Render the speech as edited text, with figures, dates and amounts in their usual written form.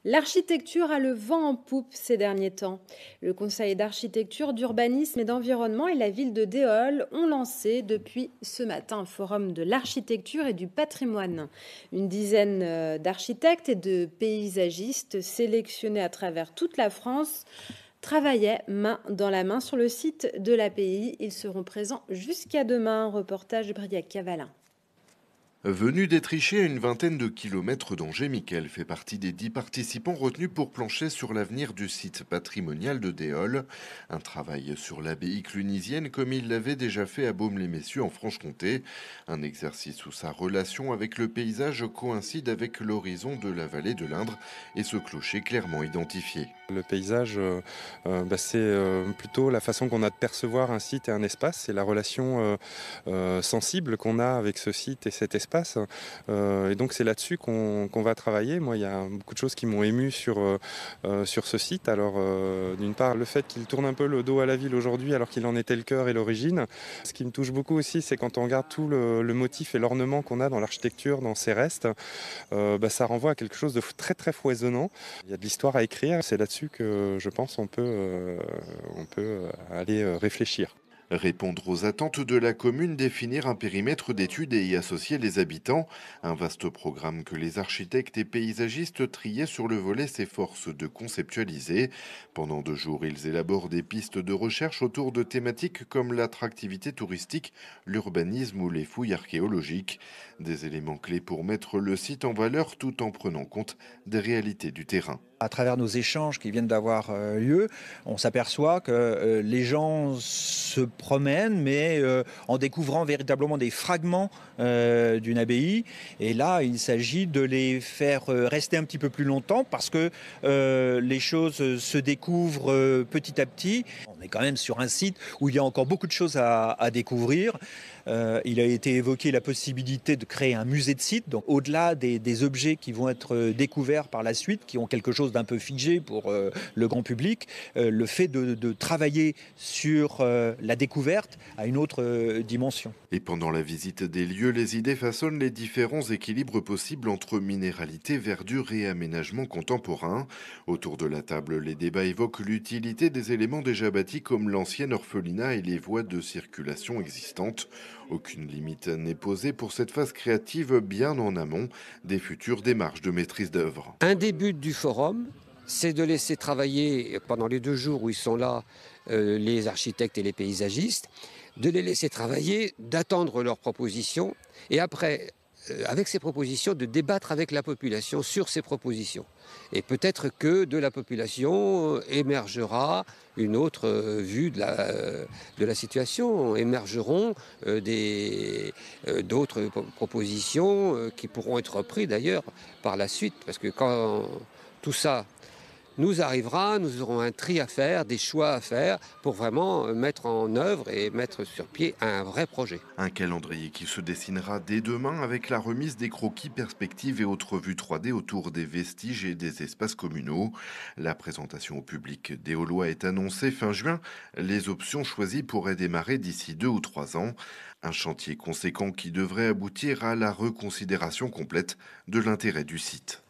L'architecture a le vent en poupe ces derniers temps. Le Conseil d'architecture, d'urbanisme et d'environnement et la ville de Déol ont lancé depuis ce matin un forum de l'architecture et du patrimoine. Une dizaine d'architectes et de paysagistes sélectionnés à travers toute la France travaillaient main dans la main sur le site de l'API. Ils seront présents jusqu'à demain. Reportage de Briac Cavalin. Venu détricher à une vingtaine de kilomètres d'Angers, Mickaël fait partie des 10 participants retenus pour plancher sur l'avenir du site patrimonial de Déol. Un travail sur l'abbaye clunisienne comme il l'avait déjà fait à Baume-les-Messieurs en Franche-Comté. Un exercice où sa relation avec le paysage coïncide avec l'horizon de la vallée de l'Indre et ce clocher clairement identifié. Le paysage, c'est plutôt la façon qu'on a de percevoir un site et un espace. C'est la relation sensible qu'on a avec ce site et cet espace. Et donc c'est là-dessus qu'on va travailler. Moi, il y a beaucoup de choses qui m'ont ému sur ce site. Alors, d'une part, le fait qu'il tourne un peu le dos à la ville aujourd'hui alors qu'il en était le cœur et l'origine. Ce qui me touche beaucoup aussi, c'est quand on regarde tout le motif et l'ornement qu'on a dans l'architecture, dans ces restes, ça renvoie à quelque chose de très très foisonnant. Il y a de l'histoire à écrire. C'est là-dessus que je pense on peut aller réfléchir. Répondre aux attentes de la commune, définir un périmètre d'études et y associer les habitants. Un vaste programme que les architectes et paysagistes triés sur le volet s'efforcent de conceptualiser. Pendant 2 jours, ils élaborent des pistes de recherche autour de thématiques comme l'attractivité touristique, l'urbanisme ou les fouilles archéologiques. Des éléments clés pour mettre le site en valeur tout en prenant compte des réalités du terrain. À travers nos échanges qui viennent d'avoir lieu, on s'aperçoit que les gens se promènent, mais en découvrant véritablement des fragments d'une abbaye. Et là, il s'agit de les faire rester un petit peu plus longtemps parce que les choses se découvrent petit à petit. On est quand même sur un site où il y a encore beaucoup de choses à découvrir. Il a été évoqué la possibilité de créer un musée de site, donc au-delà des objets qui vont être découverts par la suite, qui ont quelque chose d'un peu figé pour le grand public, le fait de travailler sur la découverte à une autre dimension. Et pendant la visite des lieux, les idées façonnent les différents équilibres possibles entre minéralité, verdure et aménagement contemporain. Autour de la table, les débats évoquent l'utilité des éléments déjà bâtis comme l'ancienne orphelinat et les voies de circulation existantes. Aucune limite n'est posée pour cette phase créative bien en amont des futures démarches de maîtrise d'œuvre. Un des buts du forum, c'est de laisser travailler pendant les 2 jours où ils sont là les architectes et les paysagistes, de les laisser travailler, d'attendre leurs propositions et après, avec ces propositions, de débattre avec la population sur ces propositions. Et peut-être que de la population émergera une autre vue de la situation, émergeront d'autres propositions qui pourront être reprises d'ailleurs par la suite. Parce que quand tout ça nous arrivera, nous aurons un tri à faire, des choix à faire pour vraiment mettre en œuvre et mettre sur pied un vrai projet. Un calendrier qui se dessinera dès demain avec la remise des croquis, perspectives et autres vues 3D autour des vestiges et des espaces communaux. La présentation au public déolois est annoncée fin juin. Les options choisies pourraient démarrer d'ici 2 ou 3 ans. Un chantier conséquent qui devrait aboutir à la reconsidération complète de l'intérêt du site.